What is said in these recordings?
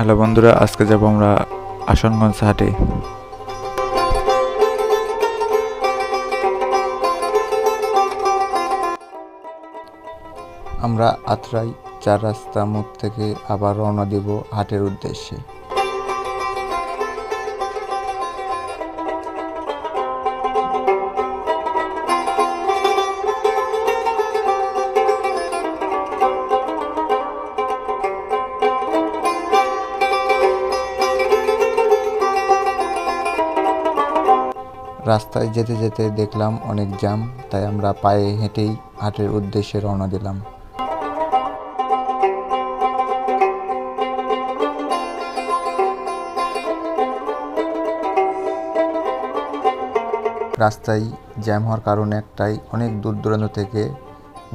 Hello বন্ধুরা, আজকে যাব আমরা আসানগঞ্জ হাটে। আমরা আত্রাই 4 রাস্তা মোড় থেকে আবার রওনা দিব হাটের উদ্দেশ্যে। রাস্তায় যেতে যেতে দেখলাম অনেক জ্যাম, তাই আমরা পায়ে হেঁটেই হাটের উদ্দেশ্যে রওনা দিলাম। রাস্তায় জ্যাম হওয়ার কারণ একটাই, অনেক দূর দূরান্ত থেকে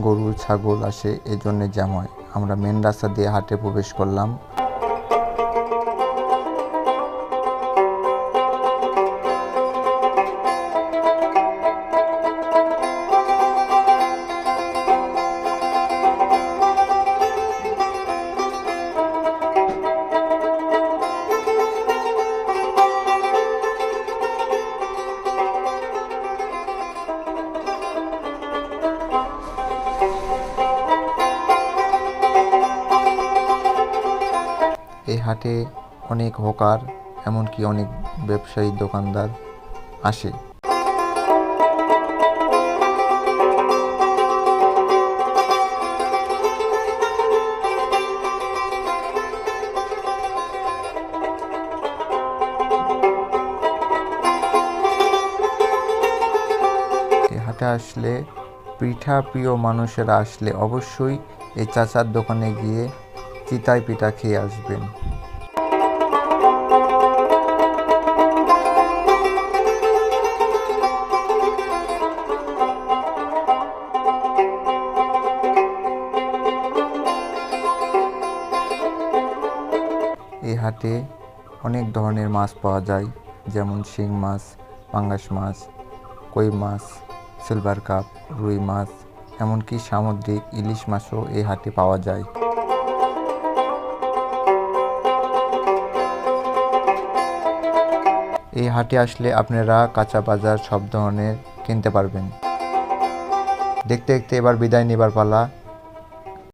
গরু ছাগল আসে, এই জন্য জ্যাম হয়। আমরা মেন রাস্তা দিয়ে হাটে প্রবেশ করলাম। এই হাটে অনেক হকার, এমনকি অনেক ব্যবসায়ী দোকানদার আসে। এই হাটে আসলে পিঠা প্রিয় মানুষেরা আসলে অবশ্যই এই চাচার দোকানে গিয়ে চিতাই পিঠা খেয়ে আসবেন। এই হাটে অনেক ধরনের মাছ পাওয়া যায়, যেমন শিং মাছ, পাঙ্গাস মাছ, কই মাছ, সিলভার কাপ, রুই মাছ, এমনকি সামুদ্রিক ইলিশ মাছও এই হাটে পাওয়া যায়। এই হাটে আসলে আপনারা কাঁচা বাজার সব ধরনের কিনতে পারবেন। দেখতে দেখতে এবার বিদায় নেবার পালা।